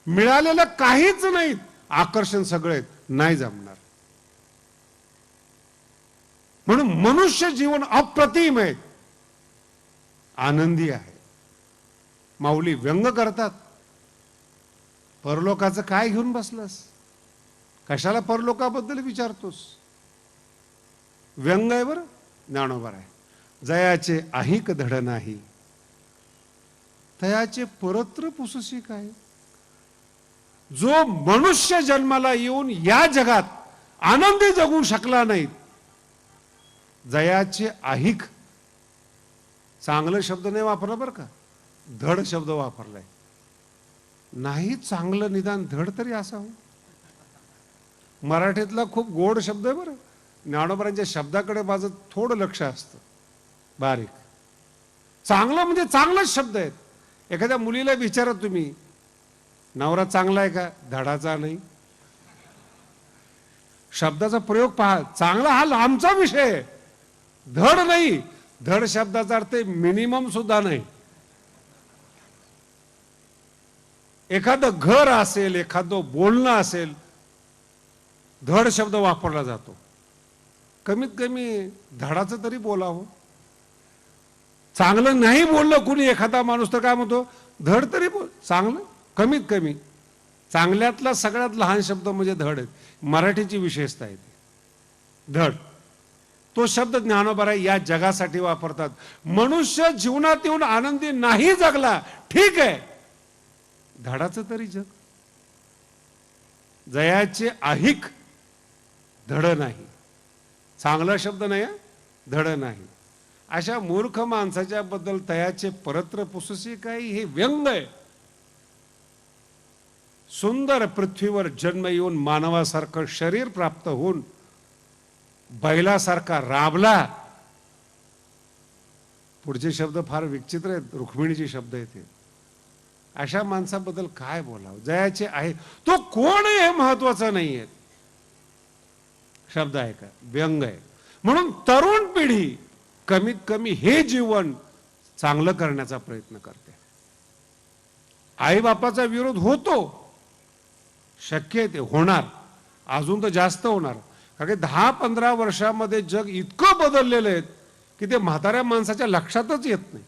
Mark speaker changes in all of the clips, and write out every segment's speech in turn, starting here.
Speaker 1: मिळालेलं काहीच नाही, आकर्षण सगळे नाही जमणार. म्हणून मनुष्य जीवन अप्रतिम आहे, आनंदी आहे. माऊली व्यंग करतात, परलोकाचं काय घेऊन बसलास, कशाला परलोकाबद्दल विचारतोस. व्यंग आहे बरं, ज्ञानोबा आहे. जयाचे अहिक धड नाही, तयाचे परत्र पुसशी काय. जो मनुष्य जन्माला येऊन या जगात आनंदी जगू शकला नाही, जयाचे अहिक, चांगलं शब्द नाही वापरला बरं का, धड शब्द वापरलाय. नाही चांगलं निदान धड तरी असावं. मराठीतला खूप गोड शब्द आहे बरं. ज्ञानोबांच्या शब्दाकडे माझं थोडं लक्ष असतं बारीक. चांगलं म्हणजे चांगलाच शब्द आहेत. एखाद्या मुलीला विचारा तुम्ही, नवरा चांगला आहे का, धडाचा नाही. शब्दाचा प्रयोग पहा. चांगला हा लांबचा विषय आहे, धड नाही. धड शब्दाचा अर्थ मिनिमम सुद्धा नाही. एखादं घर असेल, एखादं बोलणं असेल, धड शब्द वापरला जातो. कमीत कमी धडाचं तरी बोलावं. चांगलं नाही बोललं कुणी एखादा माणूस तर काय म्हणतो, धड तरी बोल. चांगलं कमीत कमी, चांगल्यातला सगळ्यात लहान शब्द म्हणजे धड आहे. मराठीची विशेषता आहे धड. तो शब्द ज्ञानोबा या जगासाठी वापरतात. मनुष्य जीवनात येऊन आनंदी नाही जगला, ठीक आहे, धडाचं तरी जग. जयाचे अहिक धड नाही, चांगला शब्द नाही, धड नाही. अशा मूर्ख माणसाच्या बद्दल तयाचे परत्र पुसशी काही, हे व्यंग आहे. सुंदर पृथ्वीवर जन्म येऊन मानवासारखं शरीर प्राप्त होऊन बैलासारखा राबला. पुढचे शब्द फार विचित्र आहेत, रुक्मिणीचे शब्द आहेत. अशा माणसाबद्दल काय बोलावं. जयाचे आहे, तो कोण आहे हे महत्वाचं नाही आहे, शब्द आहे का, व्यंग आहे. म्हणून तरुण पिढी कमीत कमी हे जीवन चांगलं करण्याचा प्रयत्न करते. आई बापाचा विरोध होतो, शक्य आहे, ते होणार, अजून तर जास्त होणार. कारण की 10-15 वर्षामध्ये जग इतकं बदललेलं आहे की ते म्हाताऱ्या माणसाच्या लक्षातच येत नाही.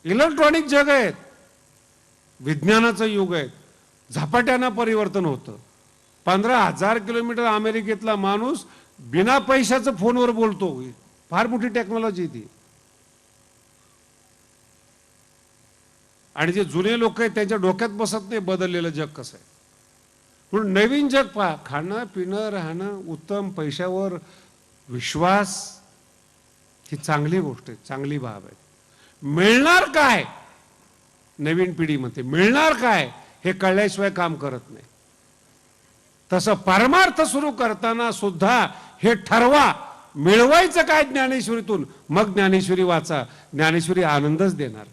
Speaker 1: इलेक्ट्रॉनिक जग आहे, विज्ञानाचं युग आहे, झपाट्यानं परिवर्तन होतं. 15,000 किलोमीटर अमेरिकेतला माणूस बिना पैशाचं फोनवर बोलतो. फार मोठी टेक्नॉलॉजी ती. आणि जे जुने लोक आहेत त्यांच्या डोक्यात बसत नाही बदललेलं जग कसं आहे. म्हणून नवीन जग पहा. खाणं पिणं राहणं उत्तम, पैशावर विश्वास, ही चांगली गोष्ट आहे, चांगली बाब आहे. मिळणार काय, नवीन पिढी म्हणते मिळणार काय हे कळल्याशिवाय काम करत नाही. तसं परमार्थ सुरू करताना सुद्धा हे ठरवा, मिळवायचं काय ज्ञानेश्वरीतून, मग ज्ञानेश्वरी वाचा. ज्ञानेश्वरी आनंदच देणार,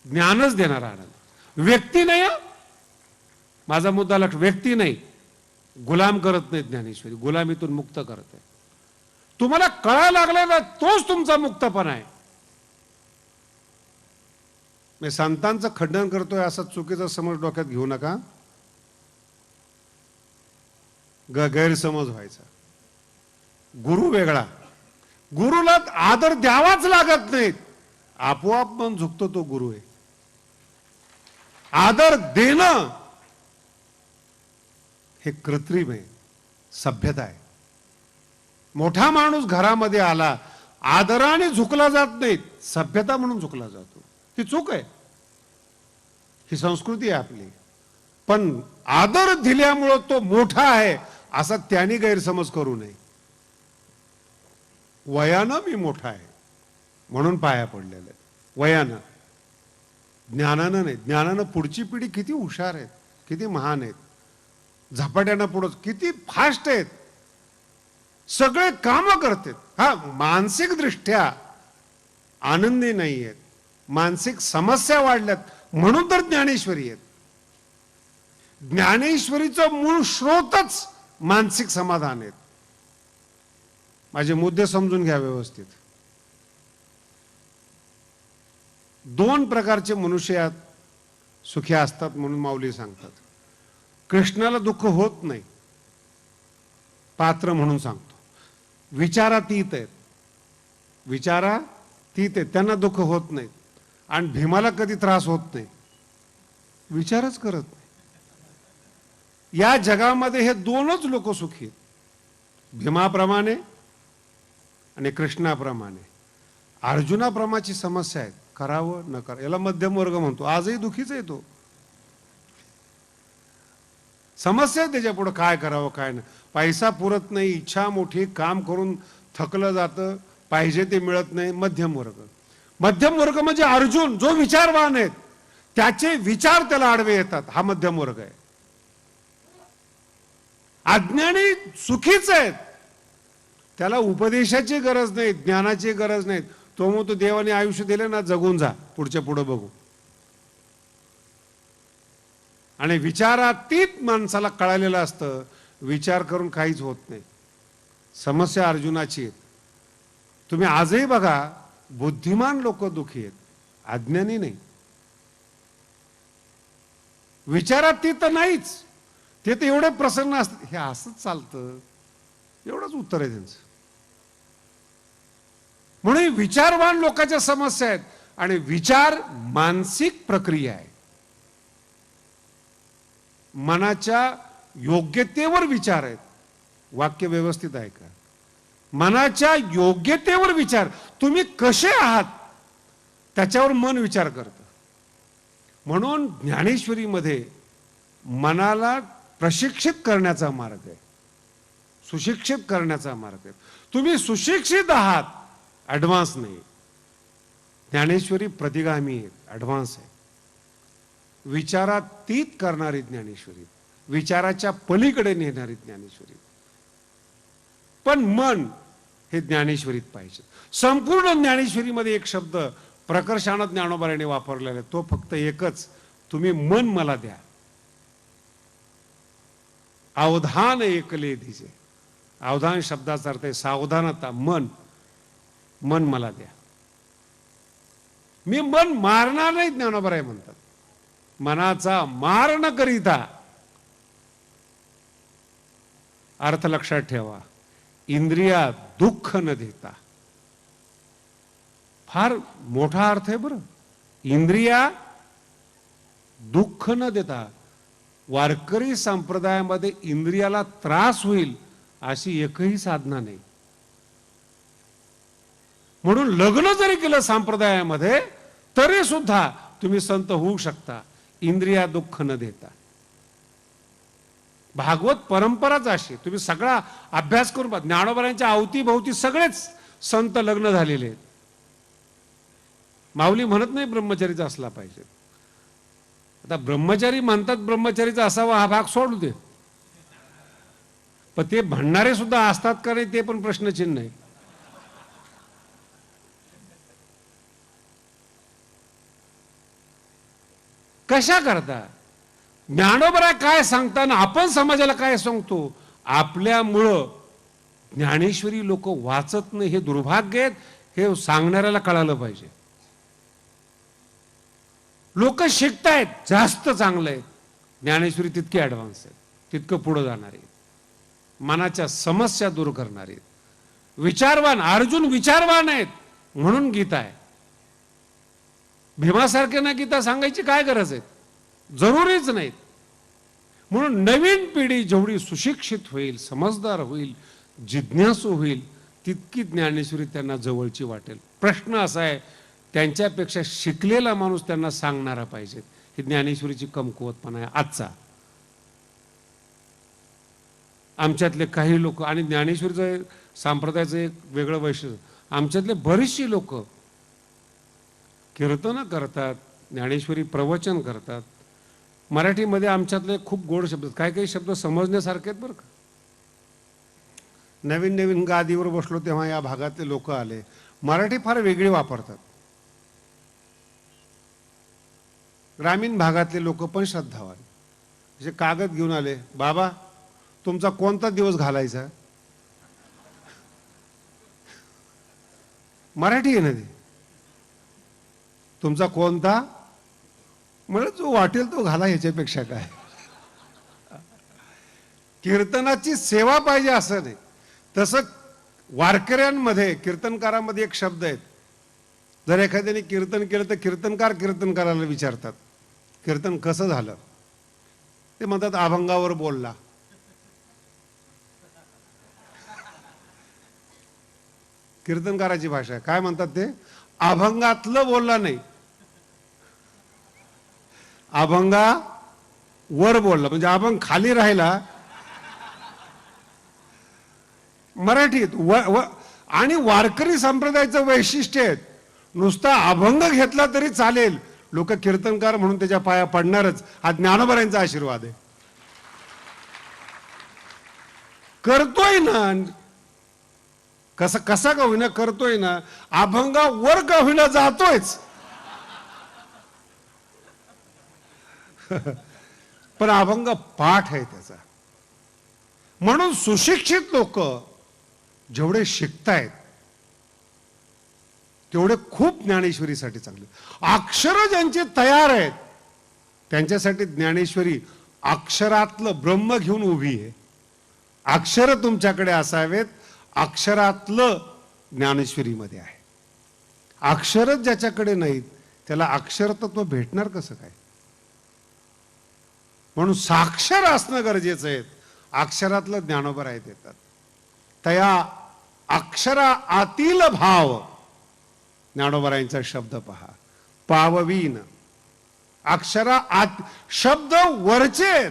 Speaker 1: ज्ञानच देणार, आनंद. व्यक्ती नाही, माझा मुद्दा लक्ष, व्यक्ती नाही, गुलाम करत नाही ज्ञानेश्वरी, गुलामीतून मुक्त करते. तुम्हाला कळायला लागला ना, तोच तुमचा मुक्तपणा आहे. मी संतांचं खंडन करतोय असा चुकीचा समज डोक्यात घेऊ नका, गैरसमज व्हायचा. गुरु वेगळा, गुरुला आदर द्यावाच लागत नाही, आपोआप मन झुकतो, तो गुरु आहे. आदर देणं हे कृत्रिम आहे, सभ्यता आहे. मोठा माणूस घरामध्ये आला, आदराने झुकला जात नाही, सभ्यता म्हणून झुकला जातो. ही चूक आहे, ही संस्कृती आहे आपली. पण आदर दिल्यामुळं तो मोठा आहे असा त्यांनी गैरसमज करू नये. वयानं मी मोठा आहे म्हणून पाया पडलेलं आहे, वयानं, ज्ञानानं नाही. ज्ञानानं पुढची पिढी किती हुशार आहेत, किती महान आहेत, झपाट्यानं पुढं किती फास्ट आहेत, सगळे कामं करतात. हा, मानसिक दृष्ट्या आनंदी नाही आहेत, मानसिक समस्या वाढल्यात, म्हणून तर ज्ञानेश्वरी आहेत. ज्ञानेश्वरीचं मूळ स्रोतच मानसिक समाधान आहेत. माझे मुद्दे समजून घ्या व्यवस्थित. दोन प्रकारचे मनुष्य यात सुखी असतात म्हणून माऊली सांगतात. कृष्णाला दुःख होत नाही, पात्र म्हणून सांगतो. विचारातीत आहेत, विचारातीत आहेत, त्यांना दुःख होत नाही. आणि भीमाला कधी त्रास होत नाही, विचारच करत नाही. या जगामध्ये हे दोनच लोक सुखी आहेत, भीमाप्रमाणे आणि कृष्णाप्रमाणे. अर्जुनाप्रमाची समस्या आहे, करावं न करा, याला मध्यम वर्ग म्हणतो. आजही दुखीच आहे तो. समस्या आहे त्याच्या पुढे, काय करावं काय नाही. पैसा पुरत नाही, इच्छा मोठी, काम करून थकलं जातं, पाहिजे ते मिळत नाही. मध्यम वर्ग. मध्यम वर्ग म्हणजे अर्जुन, जो विचारवान आहेत, त्याचे विचार त्याला आडवे येतात, हा मध्यम वर्ग आहे. अज्ञानी सुखीच आहेत, त्याला उपदेशाची गरज नाही, ज्ञानाची गरज नाही. तो म्हणतो देवाने आयुष्य दिले ना, जगून जा, पुढच्या पुढे बघू. आणि विचारातीत माणसाला कळालेलं असतं, विचार करून काहीच होत नाही. समस्या अर्जुनाची आहे. तुम्ही आजही बघा, बुद्धिमान लोक दुखी आहेत, अज्ञानी नाही. विचारातीत तर नाहीच, ते तर एवढे प्रसन्न असतात, हे असंच चालतं, एवढंच उत्तर आहे त्यांचं. म्हणून विचारवान लोकांच्या समस्या आहेत. आणि विचार मानसिक प्रक्रिया आहे, मनाच्या योग्यतेवर विचार आहेत. वाक्य व्यवस्थित आहे का? मनाच्या योग्यतेवर विचार. तुम्ही कसे आहात त्याच्यावर मन विचार करतं. म्हणून ज्ञानेश्वरीमध्ये मनाला प्रशिक्षित करण्याचा मार्ग आहे, सुशिक्षित करण्याचा मार्ग आहे. तुम्ही सुशिक्षित आहात, ॲडव्हान्स नाही. ज्ञानेश्वरी प्रतिगामी आहे, ॲडव्हान्स आहे. विचारातीत करणारी ज्ञानेश्वरी, विचाराच्या पलीकडे नेणारी ज्ञानेश्वरी. पण मन हे ज्ञानेश्वरीत पाहिजे. संपूर्ण ज्ञानेश्वरीमध्ये एक शब्द प्रकर्षाने ज्ञानोबाने वापरलेला आहे, तो फक्त एकच, तुम्ही मन मला द्या. अवधान एकले दिजे. अवधान शब्दाचा अर्थ आहे सावधानता. मन, मन मला द्या. मी मन मारणार नाही, ज्ञानोबराय म्हणतात. मनाचा मार न करिता. अर्थ लक्षात ठेवा, इंद्रिया दुःख न देता. फार मोठा अर्थ आहे बरं. इंद्रिया दुःख न देता. वारकरी संप्रदायामध्ये इंद्रियाला त्रास होईल अशी एकही साधना नाही. म्हणून लग्न जरी केलं संप्रदायामध्ये तरी सुद्धा तुम्ही संत होऊ शकता, इंद्रिया दुःख न देता. भागवत परंपराच अशी. तुम्ही सगळा अभ्यास करून पहा, ज्ञानोबांच्या अवतीभोवती सगळेच संत लग्न झालेले आहेत. माऊली म्हणत नाही ब्रह्मचारीचा असला पाहिजे. आता ब्रह्मचारी म्हणतात ब्रह्मचारीचा असावा, हा भाग सोडू दे. पण ते म्हणणारे सुद्धा असतात का नाही ते पण प्रश्नचिन्ह आहे. कशा करता? ज्ञानोबा काय सांगताना आपण समाजाला काय सांगतो? आपल्यामुळं ज्ञानेश्वरी लोक वाचत नाही, हे दुर्भाग्य आहे. हे सांगणाऱ्याला कळालं पाहिजे. लोक शिकतायत, जास्त चांगलं आहे. ज्ञानेश्वरी तितके ॲडव्हान्स आहे, तितकं पुढे जाणारे, मनाच्या समस्या दूर करणारे, विचारवान. अर्जुन विचारवान आहेत म्हणून गीता आहे. भीमासारखे ना गीता सांगायची काय गरज आहे? जरुरीच नाहीत. म्हणून नवीन पिढी जेवढी सुशिक्षित होईल, समजदार होईल, जिज्ञासू होईल, तितकी ज्ञानेश्वरी त्यांना जवळची वाटेल. प्रश्न असा आहे, त्यांच्यापेक्षा शिकलेला माणूस त्यांना सांगणारा पाहिजे. ही ज्ञानेश्वरीची कमकुवतपणा आहे आजचा. आमच्यातले काही लोक, आणि ज्ञानेश्वरीचं संप्रदायाचं एक वेगळं वैशिष्ट्य, आमच्यातले बरीचशी लोक कीर्तन करतात, ज्ञानेश्वरी प्रवचन करतात. मराठीमध्ये आमच्यातले खूप गोड शब्द, काही काही शब्द समजण्यासारखे आहेत बरं का. नवीन नवीन गादीवर बसलो तेव्हा या भागातले लोक आले, मराठी फार वेगळी वापरतात. ग्रामीण भागातले लोक पण श्रद्धावान, जे कागद घेऊन आले, बाबा तुमचा कोणता दिवस घालायचा? मराठी आहे ना ते. तुमचा कोणता? म्हणजे जो वाटेल तो घाला, ह्याच्यापेक्षा काय. कीर्तनाची सेवा पाहिजे असं नाही. तसं वारकऱ्यांमध्ये, कीर्तनकारामध्ये एक शब्द आहेत. जर एखाद्याने कीर्तन केलं तर कीर्तनकार कीर्तनकाराला विचारतात, कीर्तन कसं झालं? ते म्हणतात अभंगावर बोलला. कीर्तनकाराची भाषा काय म्हणतात ते? अभंगातलं बोलला नाही, अभंगा वर बोलला. म्हणजे अभंग खाली राहिला मराठीत. आणि वारकरी संप्रदायाचं वैशिष्ट्य आहे, नुसता अभंग घेतला तरी चालेल, लोक कीर्तनकार म्हणून त्याच्या पाया पडणारच. हा ज्ञानोबारांचा आशीर्वाद आहे. करतोय ना, कसा का होईना करतोय ना, अभंगा वर का होईना जातोयच. पण अभंग पाठ आहे त्याचा. म्हणून सुशिक्षित लोक जेवढे शिकतायत तेवढे खूप ज्ञानेश्वरीसाठी चांगले. अक्षर ज्यांचे तयार आहेत त्यांच्यासाठी ज्ञानेश्वरी अक्षरातलं ब्रह्म घेऊन उभी आहे. अक्षर तुमच्याकडे असावेत, अक्षरातलं ज्ञानेश्वरीमध्ये आहे. अक्षरच ज्याच्याकडे नाहीत त्याला अक्षरतत्व भेटणार कसं काय? म्हणून साक्षर असणं गरजेचं आहे. अक्षरातलं ज्ञानोबा आहेत येतात. तया अक्षरा आतील भाव, ज्ञानोबरायांचा शब्द पहा, पाववीन. अक्षरा आत, शब्द वरचे.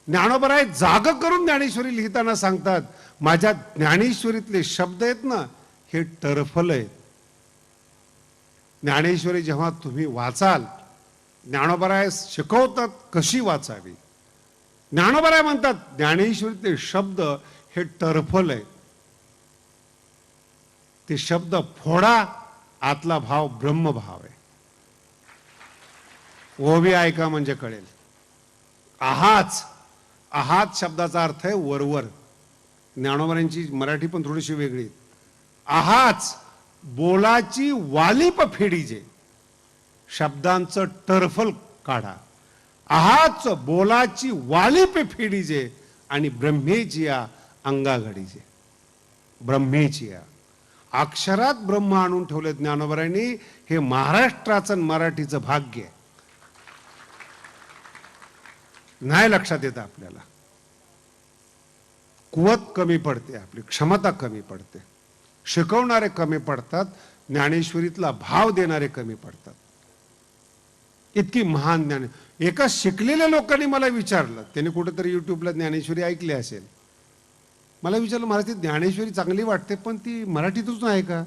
Speaker 1: ज्ञानोबराय जाग करून ज्ञानेश्वरी लिहिताना सांगतात, माझ्या ज्ञानेश्वरीतले शब्द आहेत ना, हे टरफल आहेत. ज्ञानेश्वरी जेव्हा तुम्ही वाचाल, ज्ञानोबराय शिकवतात कशी वाचावी. ज्ञानोबराय म्हणतात ज्ञानेश्वरीतले शब्द हे टरफल आहे, ते शब्द फोडा, आतला भाव ब्रह्मभाव आहे. ओवी ऐका म्हणजे कळेल. आहाच, आहात शब्दाचा अर्थ आहे वरवर. ज्ञानोबरांची मराठी पण थोडीशी वेगळी. आहाच बोलाची वालिप फेडीजे, शब्दांचं टरफल काढा. आहाच बोलाची वालिप फेडीजे आणि ब्रह्मेची या अंगा घडीजे. ब्रह्मेची या अक्षरात ब्रह्म आणून ठेवले ज्ञानोबरांनी. हे महाराष्ट्राचं मराठीचं भाग्य आहे. नाही लक्षात येतं आपल्याला. कुवत कमी पडते, आपली क्षमता कमी पडते, शिकवणारे कमी पडतात, ज्ञानेश्वरीतला भाव देणारे कमी पडतात. इतकी महान ज्ञान. एका शिकलेल्या लोकांनी मला विचारलं, त्यांनी कुठेतरी युट्यूबला ज्ञानेश्वरी ऐकली असेल, मला विचारलं, मला ती ज्ञानेश्वरी चांगली वाटते पण ती मराठीतच नाही का?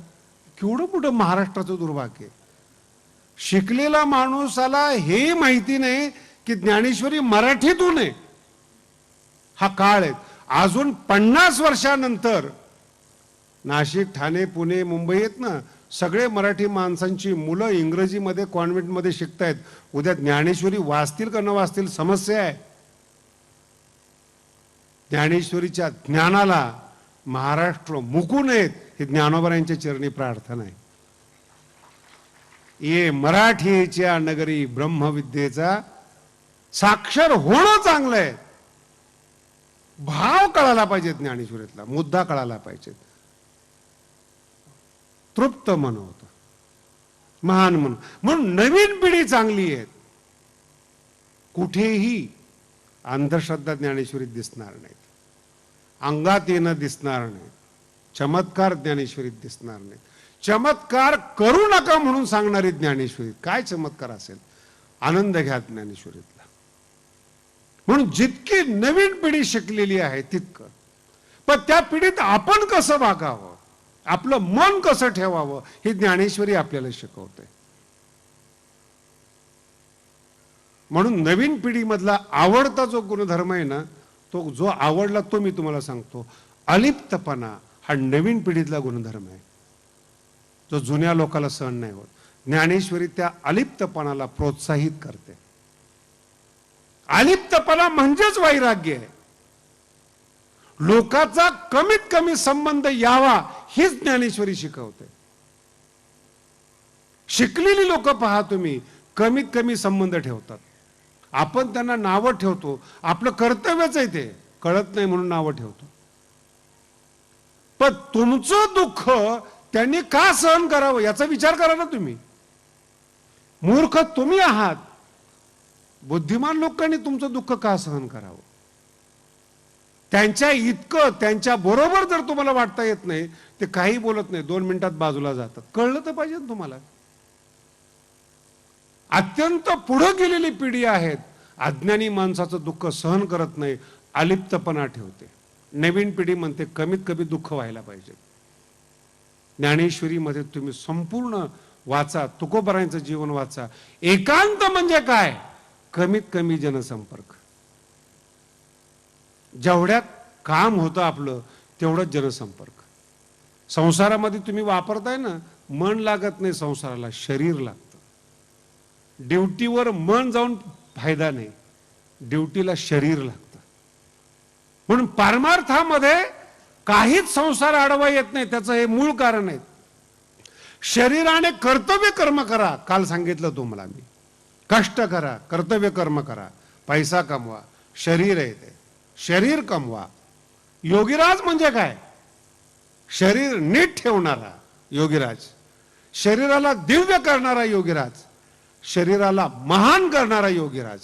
Speaker 1: केवढं मोठं महाराष्ट्राचं दुर्भाग्य. शिकलेला माणूसाला हे माहिती नाही की ज्ञानेश्वरी मराठीतून आहे. हा काळ आहे. अजून 50 वर्षानंतर नाशिक, ठाणे, पुणे, मुंबई आहेत ना, सगळे मराठी माणसांची मुलं इंग्रजीमध्ये कॉन्व्हेंटमध्ये शिकतायत. उद्या ज्ञानेश्वरी वाचतील का न वाचतील समस्या आहे. ज्ञानेश्वरीच्या ज्ञानाला महाराष्ट्र मुकू नयेत ही ज्ञानोबरांच्या चरणी प्रार्थना आहे. ये मराठीच्या नगरी ब्रह्मविद्येचा साक्षर होणं चांगलं आहे. भाव कळाला पाहिजे, ज्ञानेश्वरीतला मुद्दा कळाला पाहिजे. तृप्त मन होतं, महान मन. म्हणून नवीन पिढी चांगली आहे. कुठेही अंधश्रद्धा ज्ञानेश्वरीत दिसणार नाहीत, अंगात येणं दिसणार नाही, चमत्कार ज्ञानेश्वरीत दिसणार नाही. चमत्कार करू नका म्हणून सांगणारी ज्ञानेश्वरी. काय चमत्कार असेल? आनंद घ्या ज्ञानेश्वरीतला. म्हणून जितकी नवीन पिढी शिकलेली आहे तितकं, पण त्या पिढीत आपण कसं वागावं, आपलं मन कसं ठेवावं, ही ज्ञानेश्वरी आपल्याला शिकवते. म्हणून नवीन पिढीमधला आवडता जो गुणधर्म आहे ना, तो जो आवडला तो मी तुम्हाला सांगतो. अलिप्तपणा हा नवीन पिढीतला गुणधर्म आहे, जो जुन्या लोकांना सहन नाही होत. ज्ञानेश्वरी त्या अलिप्तपणाला प्रोत्साहित करते. अलिप्तपणा म्हणजेच वैराग्य आहे. लोकांचा कमीत कमी संबंध यावा हीच ज्ञानेश्वरी शिकवते. शिकलेली लोक पहा तुम्ही, कमीत कमी संबंध ठेवतात. आपण त्यांना नावं ठेवतो, आपलं कर्तव्यच आहे ते, कळत नाही म्हणून नावं ठेवतो. पण तुमचं दुःख त्यांनी का सहन करावं याचा विचार करा ना तुम्ही. मूर्ख तुम्ही आहात, बुद्धिमान लोकांनी तुमचं दुःख का सहन करावं? त्यांच्या इतकं त्यांच्या बरोबर जर तुम्हाला वाटता येत नाही, ते काही बोलत नाही, 2 मिनिटात बाजूला जातात. कळलं तर पाहिजे ना तुम्हाला. अत्यंत पुढे गेलेली पिढी आहेत, अज्ञानी माणसाचं दुःख सहन करत नाही, अलिप्तपणा ठेवते. नवीन पिढी म्हणते कमीत कमी दुःख व्हायला पाहिजे. ज्ञानेश्वरीमध्ये तुम्ही संपूर्ण वाचा, तुकोबारायांचं जीवन वाचा. एकांत म्हणजे काय? कमीत कमी जनसंपर्क. जेवढ्यात काम होतं आपलं तेवढंच जनसंपर्क. संसारामध्ये तुम्ही वापरताय ना, मन लागत नाही संसाराला, शरीर लागतं. ड्युटीवर मन जाऊन फायदा नाही, ड्युटीला शरीर लागतं. म्हणून परमार्थामध्ये काहीच संसार आडवा येत नाही, त्याचं हे मूळ कारण आहे. शरीराने कर्तव्य कर्म करा, काल सांगितलं तुम्हाला मी. कष्ट करा, कर्तव्य कर्म करा, पैसा कमवा, शरीर आहे ते, शरीर कमवा. योगीराज म्हणजे काय? शरीर नीट ठेवणारा योगीराज, शरीराला दिव्य करणारा योगीराज, शरीराला महान करणारा योगीराज.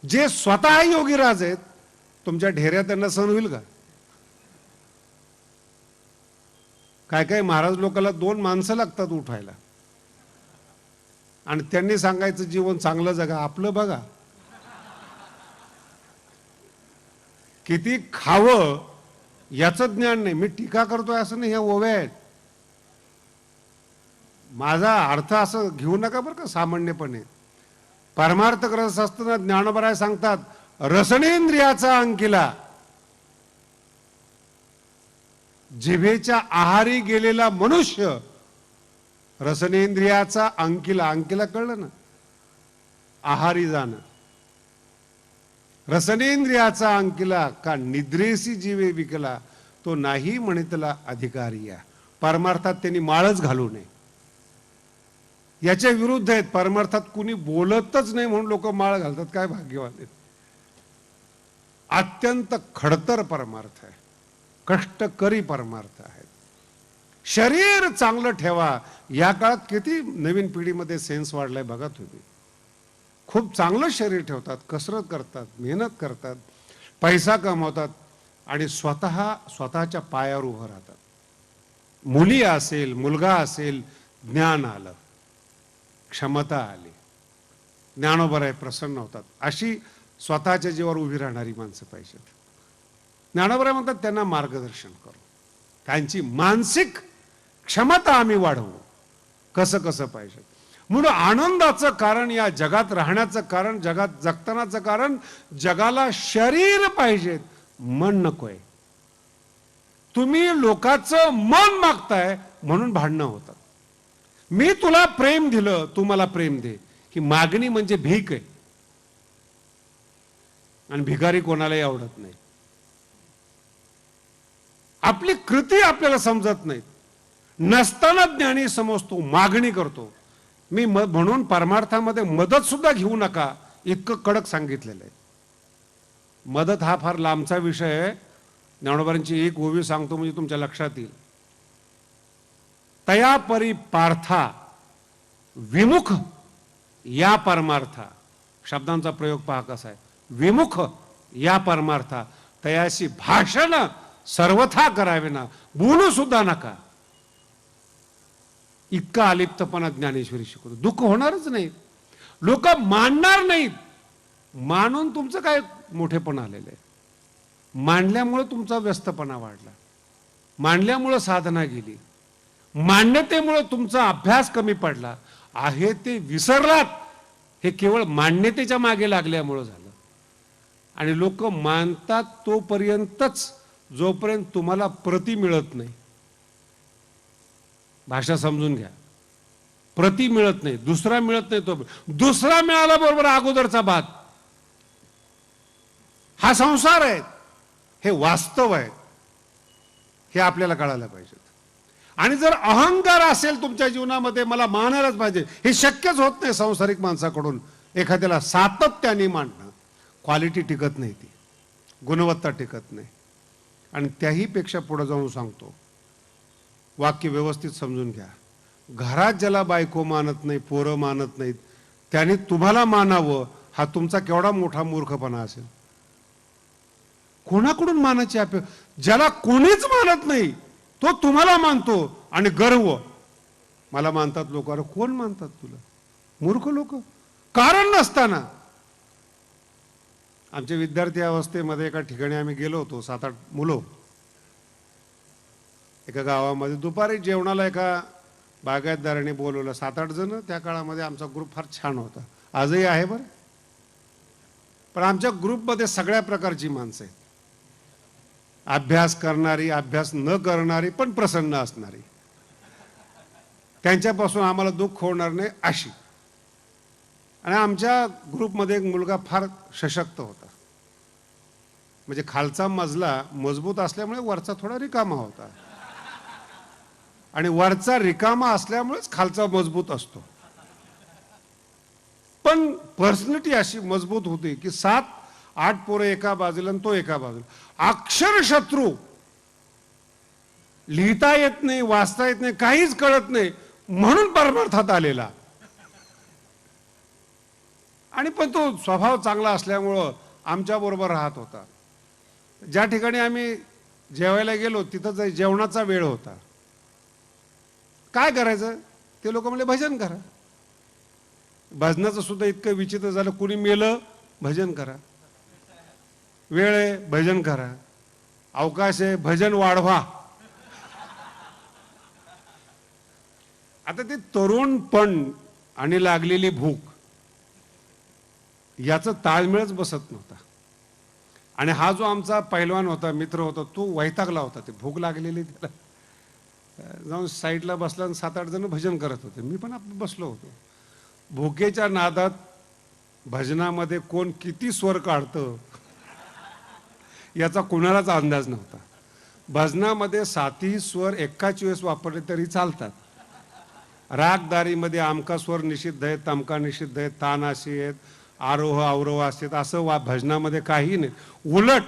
Speaker 1: जे स्वतः योगीराज आहेत, तुमच्या ढेऱ्यात त्यांना सहन होईल का? काय काय महाराज लोकांना 2 माणसं लागतात उठायला, आणि त्यांनी सांगायचं जीवन चांगलं जगा, आपलं बघा. किती खावं याचं ज्ञान नाही. मी टीका करतोय असं नाही, ह्या ओव्या आहेत. माझा अर्थ असं घेऊ नका बरं का सामान्यपणे. परमार्थ करत असताना ज्ञानोबराय सांगतात, रसनेंद्रियाचा अंकिला, जिभेच्या आहारी गेलेला मनुष्य रसनेंद्रियाचा अंकिला. अंकिला कळलं ना, आहारी जाणं. रसनेंद्रियाचा अंकिला का निद्रेसी जीवे विकला, तो नाही म्हणितला अधिकारी या. परमार्थात त्यांनी माळच घालू नये. याच्या विरुद्ध आहेत. परमार्थात कुणी बोलतच नाही म्हणून लोक माळ घालतात. काय भाग्यवान आहेत. अत्यंत खडतर परमार्थ आहे, कष्टकरी परमार्थ आहे. शरीर चांगलं ठेवा. या काळात किती नवीन पिढीमध्ये सेन्स वाढलाय बघा तुम्ही. खूप चांगलं शरीर ठेवतात, कसरत करतात, मेहनत करतात, पैसा कमवतात आणि स्वतःच्या पायावर उभं राहतात. मुली असेल, मुलगा असेल, ज्ञान आलं, क्षमता आली, ज्ञानोबराय प्रसन्न होतात. अशी स्वतःच्या जीवावर उभी राहणारी माणसं पाहिजेत. ज्ञानोबराय म्हणतात त्यांना मार्गदर्शन करू, त्यांची मानसिक क्षमता आम्ही वाढवू. कसं कसं पाहिजे म्हणून आनंदाचं कारण, या जगात राहण्याचं कारण, जगात जगतानाचं कारण, जगाला शरीर पाहिजेत, मन नकोय. तुम्ही लोकांचं मन मागताय म्हणून भांडणं होतात. मी तुला प्रेम दिलं, तू मला प्रेम दे, ही मागणी म्हणजे भीक आहे. आणि भिकारी कोणालाही आवडत नाही. आपली कृती आपल्याला समजत नाही, नसताना ज्ञानी समजतो, मागणी करतो. मी म्हणून परमार्थामध्ये मदत सुद्धा घेऊ नका इतकं कडक सांगितलेलं आहे. मदत हा फार लांबचा विषय आहे. ज्ञानोबांची एक ओवी सांगतो म्हणजे तुमच्या लक्षात येईल. तया परी पार्था विमुख या परमार्था. शब्दांचा प्रयोग पहा कसा आहे. विमुख या परमार्था तयाशी भाषण सर्वथा करावे ना, बोलू सुद्धा नका. इतका अलिप्तपणा ज्ञानेश्वरी शिकवतो. दुःख होणारच नाही, लोक मानणार नाहीत. मानून तुमचं काय मोठेपण आलेलं आहे. मांडल्यामुळे तुमचा व्यस्तपणा वाढला, मांडल्यामुळे साधना गेली, मान्यतेमुळे तुमचा अभ्यास कमी पडला आहे ते विसरलात. हे केवळ मान्यतेच्या मागे लागल्यामुळे झालं. आणि लोक मानतात तोपर्यंतच, जोपर्यंत तुम्हाला प्रति मिळत नाही. भाषा समजून घ्या. प्रति मिळत नाही, दुसरा मिळत नाही, तो दुसरा मिळाला बरोबर अगोदरचा बाद. हा संसार आहे, हे वास्तव आहे, हे आपल्याला कळायला पाहिजे. आणि जर अहंकार असेल तुमच्या जीवनामध्ये, मला मानायलाच पाहिजे, हे शक्यच होत नाही सांसारिक माणसाकडून. एखाद्याला सातत्याने मांडणं, क्वालिटी टिकत नाही, ती गुणवत्ता टिकत नाही. आणि त्याही पेक्षा पुढे जाऊन सांगतो, वाक्य व्यवस्थित समजून घ्या. घरात ज्याला बायको मानत नाही, पोरं मानत नाहीत, त्याने तुम्हाला मानावं, हा तुमचा केवढा मोठा मूर्खपणा असेल. कोणाकडून मानायची अपेक्षा? ज्याला कोणीच मानत नाही तो तुम्हाला मानतो आणि गर्व. मला मानतात लोक. अरे कोण मानतात तुला? मूर्ख लोक, कारण नसताना. आमच्या विद्यार्थी अवस्थेमध्ये एका ठिकाणी आम्ही गेलो होतो, 7-8 मुलं एका गावामध्ये. दुपारी जेवणाला एका बागायतदाराने बोलवलं, 7-8 जण. त्या काळामध्ये आमचा ग्रुप फार छान होता, आजही आहे बरं. पण आमच्या ग्रुपमध्ये सगळ्या प्रकारची माणसं आहेत. अभ्यास करणारी, अभ्यास न करणारी, पण प्रसन्न असणारी, त्यांच्यापासून आम्हाला दुःख होणार नाही अशी. आणि आमच्या ग्रुपमध्ये एक मुलगा फार सशक्त होता. म्हणजे खालचा मजला मजबूत असल्यामुळे वरचा थोडा रिकामा होता, आणि वरचा रिकामा असल्यामुळेच खालचा मजबूत असतो. पण पर्सनॅलिटी अशी मजबूत होती की 7-8 पोरं एका बाजूला आणि तो एका बाजूला. अक्षरशत्रू. लिहिता येत नाही, वाचता येत नाही, काहीच कळत नाही, म्हणून परमार्थात आलेला. आणि पण तो स्वभाव चांगला असल्यामुळं आमच्या बरोबर राहत होता. ज्या ठिकाणी आम्ही जेवायला गेलो तिथं जेवणाचा वेळ होता. काय करायचं? ते लोक म्हणले भजन करा. भजनाचं सुद्धा इतकं विचित्र झालं, कुणी मेलं भजन करा, वेळ आहे भजन करा, अवकाश आहे भजन वाढवा. आता ते तरुणपण आणि लागलेली भूक याचं ताळमेळच बसत नव्हता. आणि हा जो आमचा पैलवान होता, मित्र होता, तो वैतागला होता. ते भूक लागलेली त्याला. जाऊन साईडला बसला आणि 7-8 जण भजन करत होते. मी पण बसलो होतो. भुकेच्या नादात भजनामध्ये कोण किती स्वर काढतं याचा कुणालाच अंदाज नव्हता. भजनामध्ये 7ही स्वर एकाच वेळेस वापरले तरी चालतात. रागदारीमध्ये आमका स्वर निषिद्ध आहेत, तमका निषिद्ध आहेत, तानाशी आहेत, आरोह अवरोह असतात, असं भजनामध्ये काही नाही. उलट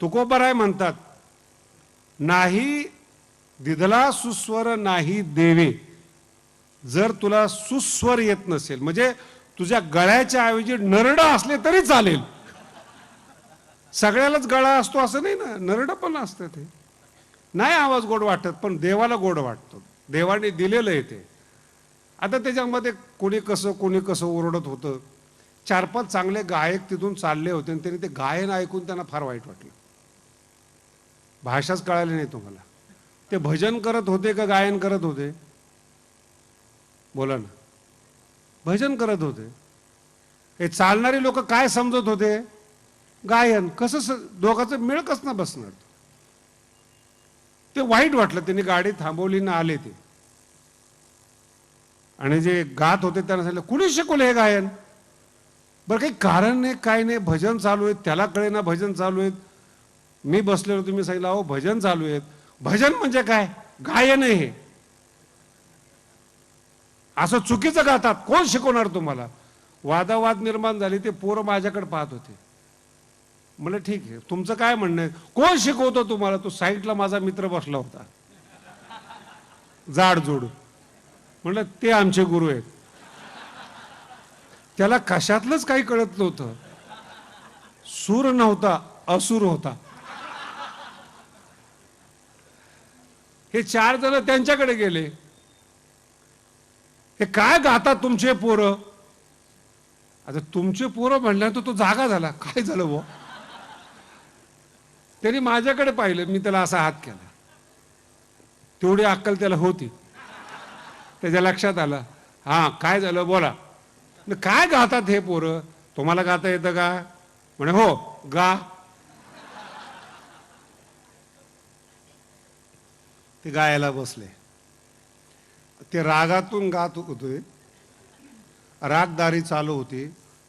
Speaker 1: तुकोबराय म्हणतात, नाही दिदला सुस्वर नाही देवे. जर तुला सुस्वर येत नसेल, म्हणजे तुझ्या गळ्याच्या ऐवजी नरड असले तरी चालेल. सगळ्यालाच गळा असतो असं नाही ना, नरड पण असतं. ते नाही आवाज गोड वाटत, पण देवाला गोड वाटतो, देवाने दिलेलं आहे ते. आता त्याच्यामध्ये कोणी कसं ओरडत होतं. 4-5 चांगले गायक तिथून चालले होते आणि त्यांनी ते गायन ऐकून त्यांना फार वाईट वाटलं. भाषाच कळाली नाही तुम्हाला. ते भजन करत होते का गायन करत होते? बोला ना. भजन करत होते. हे चालणारी लोक काय समजत होते? गायन. कसं दोघांचं मेळ कसं ना बसणार? ते वाईट वाटलं. त्यांनी गाडी थांबवली ना आले ते. आणि जे गात होते त्यांना सांगितलं, कुणी शिकवलं हे गायन? बरं काही कारण नाही, काय नाही, भजन चालू आहेत, त्याला कळे ना भजन चालू आहेत. मी बसलेलो, तुम्ही सांगितलं अहो भजन चालू आहेत. भजन म्हणजे काय? गायन आहे हे. असं चुकीचं गातात, कोण शिकवणार तुम्हाला? वादावाद निर्माण झाली. ते पोरं माझ्याकडे पाहत होते. म्हणलं ठीक आहे, तुमचं काय म्हणणं आहे? कोण शिकवतो तुम्हाला? तो साईडला माझा मित्र बसला होता, जाडजूड. म्हणलं ते आमचे गुरु आहेत. त्याला कशातलंच काही कळत नव्हतं. सूर नव्हता, असुर होता. हे 4 जण त्यांच्याकडे गेले. हे काय गातात तुमचे पोरं? आता तुमचे पोरं म्हणल्यानंतर तो जागा झाला. काय झालं वो? त्यांनी माझ्याकडे पाहिलं. मी त्याला असा हात केला. तेवढी अक्कल त्याला होती. त्याच्या लक्षात आलं, हा काय झालं बोला. काय गातात हे पोरं? तुम्हाला गाता येतं का? म्हणे हो गा. ते गायला बसले. ते रागातून गात होते. रागदारी चालू होती.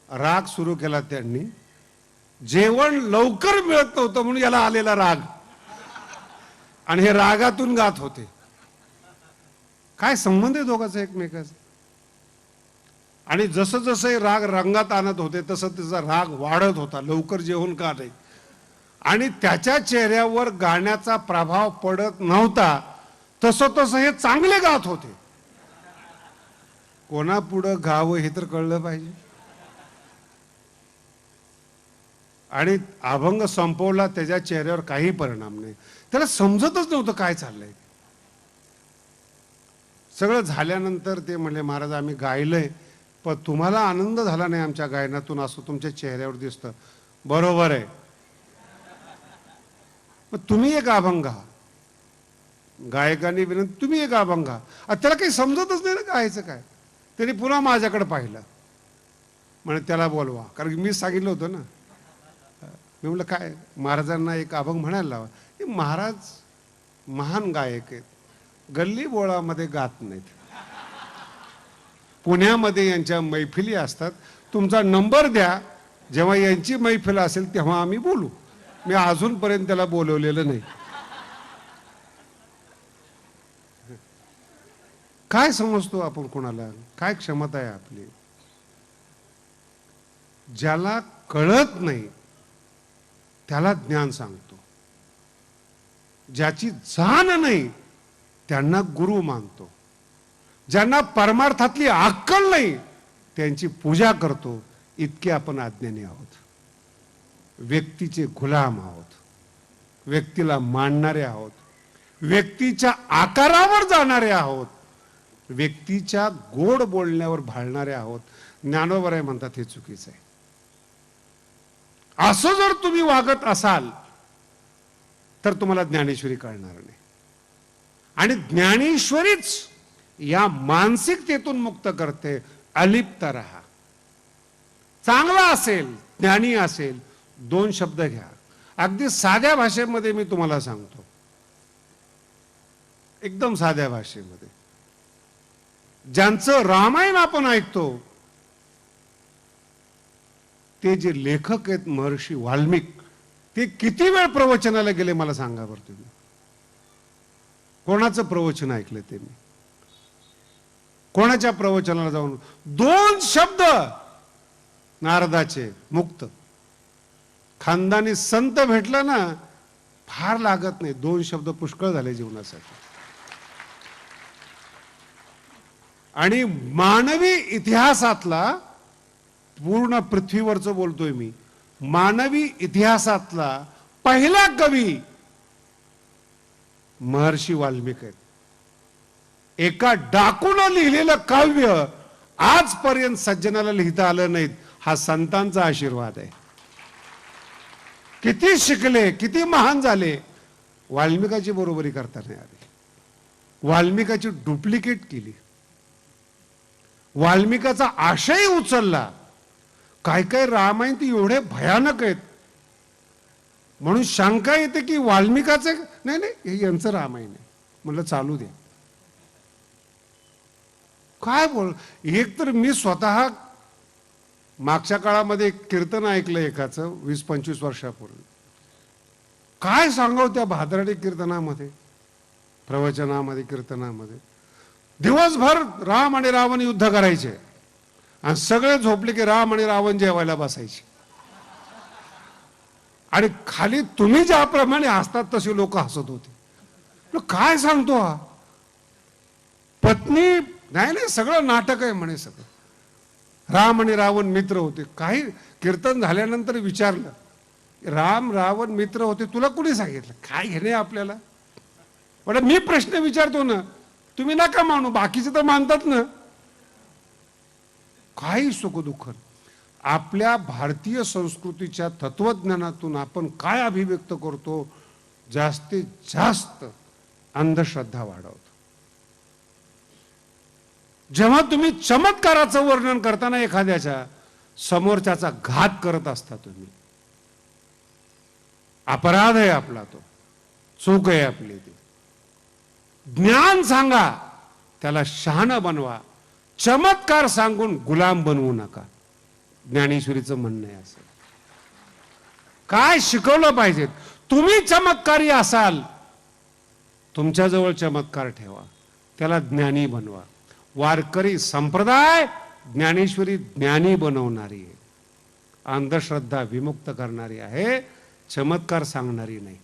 Speaker 1: राग सुरू केला त्यांनी. जेवण लवकर मिळत नव्हतं म्हणून याला आलेला राग. आणि हे रागातून गात होते. काय संबंध आहे दोघांचा एकमेकाचा? आणि जसं जसं राग रंगात आणत होते तसं त्याचा राग वाढत होता, लवकर जेवण का नाही. आणि त्याच्या चेहऱ्यावर गाण्याचा प्रभाव पडत नव्हता, तसं तसं हे चांगले गात होते. कोणापुढं गावं हे तर कळलं पाहिजे. आणि अभंग संपवला, त्याच्या चेहऱ्यावर काही परिणाम नाही. त्याला समजतच नव्हतं काय चाललंय. सगळं झाल्यानंतर ते म्हणले, महाराज आम्ही गायलंय, पण तुम्हाला आनंद झाला नाही आमच्या गायनातून, असं तुमच्या चेहऱ्यावर दिसतं. बरोबर आहे, पण तुम्ही एक अभंग आहात. गायकांनी विनंती, तुम्ही एक अभंग आहात. त्याला काही समजतच नाही ना गायचं काय. त्यांनी पुन्हा माझ्याकडे पाहिलं, म्हणे त्याला बोलवा, कारण मी सांगितलं होतं ना. मी म्हटलं काय, महाराजांना एक अभंग म्हणायला लावा. हे महाराज महान गायक आहेत, गल्ली बोळामध्ये गात नाहीत. पुण्यामध्ये यांच्या मैफिली असतात, तुमचा नंबर द्या, जेव्हा यांची मैफिल असेल तेव्हा आम्ही बोलू. मी अजूनपर्यंत त्याला बोलवलेलं नाही. काय समजतो आपण कोणाला, काय क्षमता आहे आपली. ज्याला कळत नाही त्याला ज्ञान सांगतो, ज्याची जाण नाही त्यांना गुरु मानतो, ज्यांना परमार्थातली अक्कल नाही त्यांची पूजा करतो. इतके आपण अज्ञानी आहोत, व्यक्तीचे गुलाम आहोत, व्यक्तीला मानणारे आहोत, व्यक्तीच्या आकारावर जाणारे आहोत, व्यक्तीच्या गोड बोलण्यावर भाळणारे आहोत. ज्ञानोबराय म्हणतात हे चुकीचं आहे. असं जर तुम्ही वागत असाल तर तुम्हाला ज्ञानेश्वरी कळणार नाही. आणि ज्ञानेश्वरीच या मानसिकतेतून मुक्त करते. अलिप्त राहा. चांगला असेल, ज्ञानी असेल, दोन शब्द घ्या. अगदी साध्या भाषेमध्ये मी तुम्हाला सांगतो, एकदम साध्या भाषेमध्ये. ज्यांचं रामायण आपण ऐकतो ते जे लेखक आहेत महर्षी वाल्मिक, ते किती वेळ प्रवचनाला गेले मला सांगा बरं तुम्ही. कोणाचं प्रवचन ऐकलं ते मी? कोणाच्या प्रवचनाला जाऊन? दोन शब्द नारदाचे, मुक्त. खानदानी संत भेटला ना, फार लागत नाही, दोन शब्द पुष्कळ झाले जीवनासाठी. आणि मानवी इतिहासातला, पूर्ण पृथ्वीवरचं बोलतोय मी, मानवी इतिहासातला पहिला कवी महर्षी वाल्मिक आहेत. एका डाकून लिहिलेलं काव्य आजपर्यंत सज्जनाला लिहिता आलं नाहीत. हा संतांचा आशीर्वाद आहे. किती शिकले, किती महान झाले, वाल्मिकाची बरोबरी करता नाही आली. वाल्मिकाची डुप्लिकेट केली, वाल्मिकाचा आशय उचलला. काय काय रामायण ती एवढे भयानक आहेत म्हणून शंका येते की वाल्मिकाचे नाही नाही हे यांचं रामायण आहे. म्हणलं चालू द्या. काय बोल. एक तर मी स्वतः मागच्या काळामध्ये एक कीर्तन ऐकलं एकाचं 20-25 वर्षापूर्वी. काय सांगावं त्या भादरडी कीर्तनामध्ये, प्रवचनामध्ये, कीर्तनामध्ये. दिवसभर राम आणि रावण युद्ध करायचे आणि सगळे झोपले की राम आणि रावण जेवायला बसायचे. आणि खाली तुम्ही ज्याप्रमाणे हसतात तसे लोक हसत होते. काय सांगतो हा. पत्नी नाही नाही सगळं नाटक आहे म्हणे. सगळं राम आणि रावण मित्र होते. काही कीर्तन झाल्यानंतर विचारलं, राम रावण मित्र होते तुला कुणी सांगितलं? काय घेणे आपल्याला. पण मी प्रश्न विचारतो ना, तुम्ही नका मानू, बाकीचे तर मानतात ना. काही सुख दुःख. आपल्या भारतीय संस्कृतीच्या तत्वज्ञानातून आपण काय अभिव्यक्त करतो? जास्तीत जास्त अंधश्रद्धा वाढवतो. जेव्हा तुम्ही चमत्काराचं वर्णन करताना एखाद्याच्या समोरच्याचा घात करत असता तुम्ही, अपराध आहे आपला, तो चूक आहे आपली. ती ज्ञान सांगा, त्याला शहाणा बनवा. चमत्कार सांगून गुलाम बनवू नका. ज्ञानेश्वरीचं म्हणणं आहे असं. काय शिकवलं पाहिजे? तुम्ही चमत्कारी असाल, तुमच्याजवळ चमत्कार ठेवा. त्याला ज्ञानी बनवा. वारकरी संप्रदाय ज्ञानेश्वरी ज्ञानी बनवणारी आहे, अंधश्रद्धा विमुक्त करणारी आहे, चमत्कार सांगणारी नाही.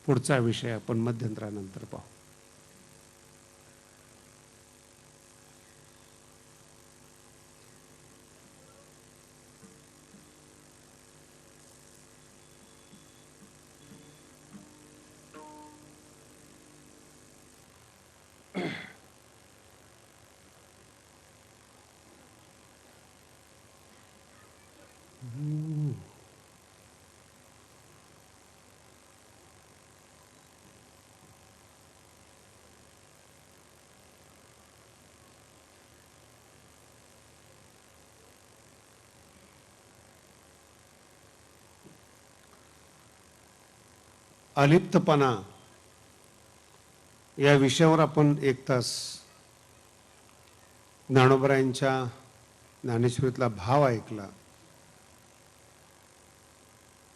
Speaker 1: पुढचा विषय आपण मध्यंतरानंतर पाहू. अलिप्तपणा या विषयावर आपण एक तास ज्ञानोबरायांच्या ज्ञानेश्वरीतला भाव ऐकला.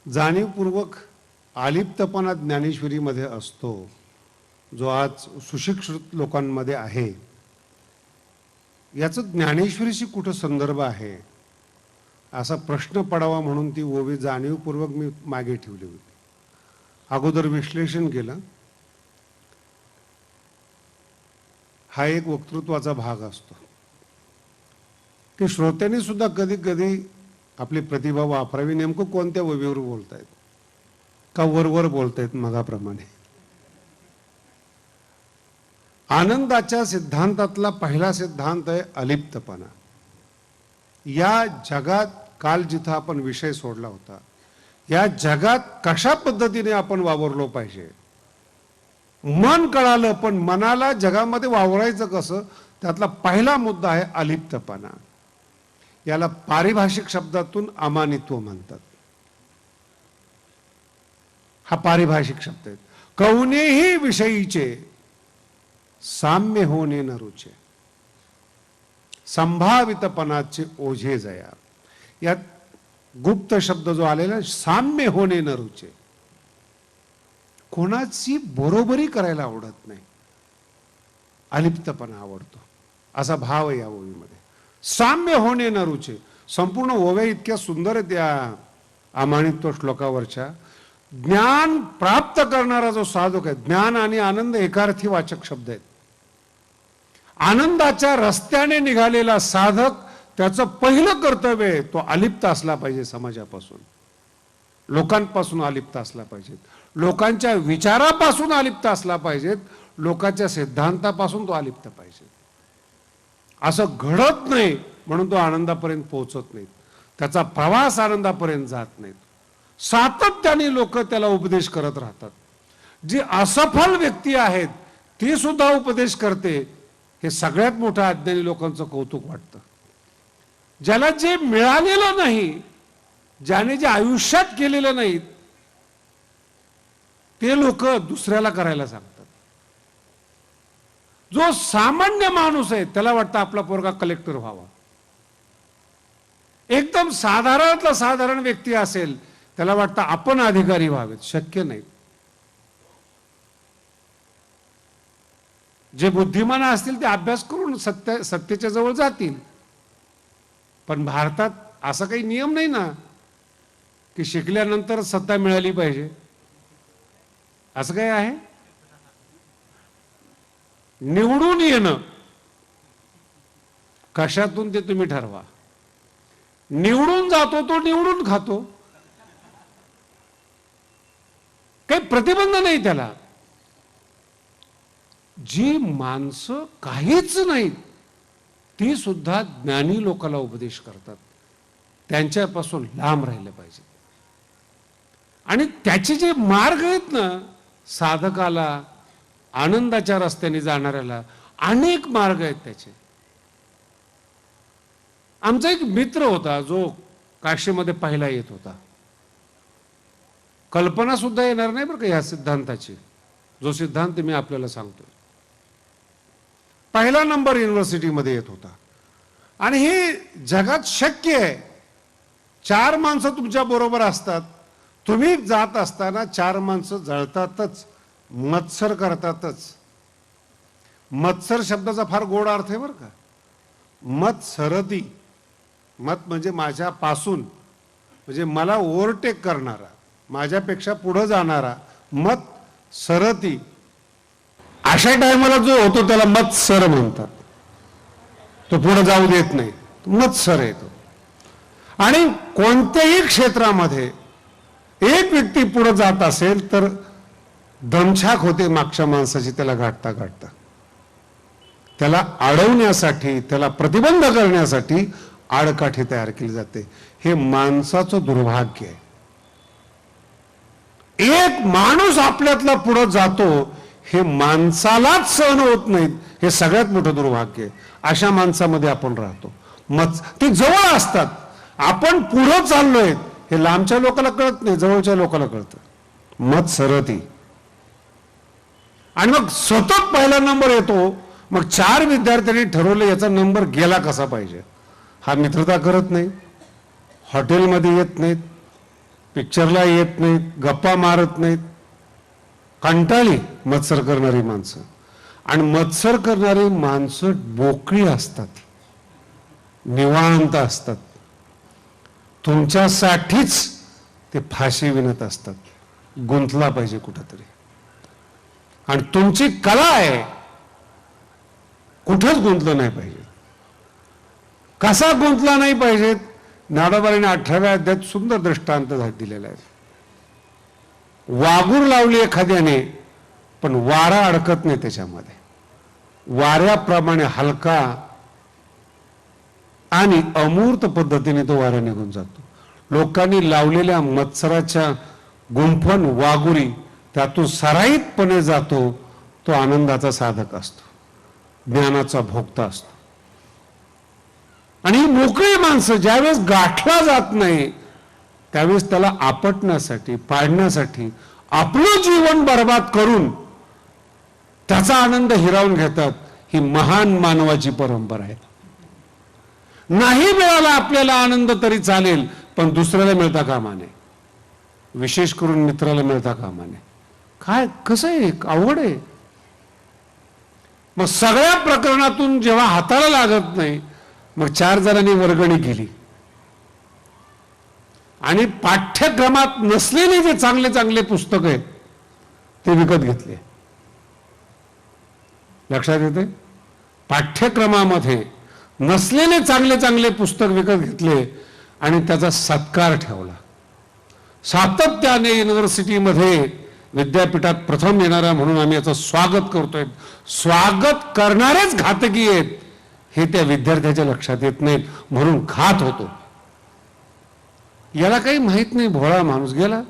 Speaker 1: जाणीवपूर्वक अलिप्तपणा ज्ञानेश्वरीमध्ये असतो, जो आज सुशिक्षित लोकांमध्ये आहे. याचं ज्ञानेश्वरीशी कुठं संदर्भ आहे असा प्रश्न पडावा म्हणून ती ओवी जाणीवपूर्वक मी मागे ठेवली होती. अगोदर विश्लेषण केलं. हा एक वक्तृत्वाचा भाग असतो की श्रोत्यांनी सुद्धा कधी कधी आपली प्रतिभा वापरावी. नेमकं कोणत्या ओवीवर बोलतायत, का वरवर बोलतायत मगाप्रमाणे. आनंदाच्या सिद्धांतातला पहिला सिद्धांत आहे अलिप्तपणा. या जगात काल जिथं आपण विषय सोडला होता, या जगात कशा पद्धतीने आपण वावरलो पाहिजे. मन कळालं, पण मनाला जगामध्ये वावरायचं कसं, त्यातला पहिला मुद्दा आहे अलिप्तपणा. याला पारिभाषिक शब्दातून अमानित्व म्हणतात. हा पारिभाषिक शब्द आहे. कवनेही विषयीचे साम्य होणे न रुचे, संभावितपणाचे ओझे जया. यात गुप्त शब्द जो आलेला साम्य होणे न रुचे. कोणाची बरोबरी करायला आवडत नाही, अलिप्तपणा आवडतो, असा भाव आहे या ओवीमध्ये. साम्य होणे न रुचे. संपूर्ण ओव्या इतक्या सुंदर आहेत या अमानित्व श्लोकावरच्या. ज्ञान प्राप्त करणारा जो साधक आहे, ज्ञान आणि आनंद एकार्थी वाचक शब्द आहेत. आनंदाच्या रस्त्याने निघालेला साधक, त्याचं पहिलं कर्तव्य आहे तो अलिप्त असला पाहिजे. समाजापासून, लोकांपासून अलिप्त असला पाहिजे, लोकांच्या विचारापासून अलिप्त असला पाहिजे, लोकांच्या सिद्धांतापासून तो अलिप्त पाहिजे. असं घडत नाही म्हणून तो आनंदापर्यंत पोहोचत नाही, त्याचा प्रवास आनंदापर्यंत जात नाही. सातत्याने लोक त्याला उपदेश करत राहतात. जी असफल व्यक्ती आहेत ती सुद्धा उपदेश करते. हे सगळ्यात मोठं अज्ञानी लोकांचं कौतुक वाटतं. ज्याला जे मिळालेलं नाही, ज्याने जे आयुष्यात केलेलं नाही, ते लोक दुसऱ्याला करायला सांगतात. जो सामान्य माणूस आहे त्याला वाटतं आपला पोरगा कलेक्टर व्हावा. एकदम साधारणातला साधारण व्यक्ती असेल त्याला वाटतं आपण अधिकारी व्हावेत. शक्य नाही. जे बुद्धिमान असतील ते अभ्यास करून सत्तेच्या जवळ जातील. पण भारतात असा काही नियम नाही ना की शिकल्यानंतर सत्ता मिळाली पाहिजे, असं काय आहे. निवडून येणं कशातून ते तुम्ही ठरवा. निवडून जातो तो निवडून खातो, काही प्रतिबंध नाही त्याला. जी माणसं काहीच नाहीत ती सुद्धा ज्ञानी लोकांना उपदेश करतात. त्यांच्यापासून लांब राहिलं पाहिजे. आणि त्याचे जे मार्ग आहेत ना, साधकाला आनंदाच्या रस्त्याने जाणाऱ्याला अनेक मार्ग आहेत त्याचे. आमचा एक मित्र होता जो काशीमध्ये पहिला येत होता. कल्पना सुद्धा येणार नाही बरं का या सिद्धांताची, जो सिद्धांत मी आपल्याला सांगतो. पहिला नंबर युनिव्हर्सिटीमध्ये येत होता. आणि हे जगात शक्य आहे. 4 माणसं तुमच्या बरोबर असतात, तुम्ही जात असताना 4 माणसं जळतातच, मत्सर करतातच. मत्सर शब्दाचा फार गोड अर्थ आहे बरं का. मत सरती, मत म्हणजे माझ्यापासून, म्हणजे मला ओव्हरटेक करणारा, माझ्यापेक्षा पुढे जाणारा. मत सरती, अशा टायमाला जो होतो त्याला मत्सर म्हणतात. तो पुढे जाऊ देत नाही, मत्सर येतो. आणि कोणत्याही क्षेत्रामध्ये एक व्यक्ती पुढे जात असेल तर दमछाक होते मागच्या माणसाची, त्याला गाठता गाठता. त्याला अडवण्यासाठी, त्याला प्रतिबंध करण्यासाठी आडकाठी तयार केली जाते. हे माणसाचं दुर्भाग्य आहे. एक माणूस आपल्यातला पुढे जातो हे माणसालाच सहन होत नाहीत, हे सगळ्यात मोठं दुर्भाग्य आहे. अशा माणसामध्ये आपण राहतो. ते जवळ असतात, आपण पुढे चाललोय हे लांबच्या लोकांना कळत नाही, जवळच्या लोकांना कळतं. मत सरती. आणि मग सतत पहिला नंबर येतो. मग 4 विद्यार्थ्यांनी ठरवलं याचा नंबर गेला कसा पाहिजे. हा मित्रता करत नाही, हॉटेलमध्ये येत नाहीत, पिक्चरला येत नाहीत, गप्पा मारत नाहीत. कंटाळी मत्सर करणारी माणसं. आणि मत्सर करणारी माणसं बोकळी असतात, निवांत असतात. तुमच्यासाठीच ते फाशी विणत असतात. गुंतला पाहिजे कुठंतरी. आणि तुमची कला आहे कुठंच गुंतलं नाही पाहिजे. कसा गुंतला नाही पाहिजे, नाडोबाने 18व्या अध्यायात सुंदर दृष्टांत दिलेला आहे. वाघूर लावली एखाद्याने पण वारा अडकत नाही त्याच्यामध्ये, वाऱ्याप्रमाणे हलका आणि अमूर्त पद्धतीने तो वारा निघून जातो. लोकांनी लावलेल्या मत्सराच्या गुंफण वाघुरी त्यातून सराईतपणे जातो. तो आनंदाचा साधक असतो, ज्ञानाचा भोक्ता असतो. आणि मोकळी माणसं ज्यावेळेस गाठला जात नाही त्यावेळेस त्याला आपटण्यासाठी, पाडण्यासाठी आपलं जीवन बर्बाद करून त्याचा आनंद हिरावून घेतात. ही महान मानवाची परंपरा आहे. नाही मिळाला आपल्याला आनंद तरी चालेल, पण दुसऱ्याला मिळता कामा नये, विशेष करून मित्राला मिळता कामा नये. काय कसं आहे, अवघड आहे. मग सगळ्या प्रकरणातून जेव्हा हाताला लागत नाही, मग 4 जणांनी वर्गणी केली आणि पाठ्यक्रमात नसलेले जे चांगले चांगले पुस्तक आहेत ते विकत घेतले. लक्षात येते? पाठ्यक्रमामध्ये नसलेले चांगले चांगले पुस्तक विकत घेतले आणि त्याचा सत्कार ठेवला. सातत्याने युनिव्हर्सिटीमध्ये विद्यापीठात प्रथम येणारा म्हणून आम्ही याचं स्वागत करतोय. स्वागत करणारेच घातकी आहेत हे त्या विद्यार्थ्याच्या लक्षात येत नाहीत, म्हणून घात होतो. याला काही माहित नाही, भोळा माणूस गेला.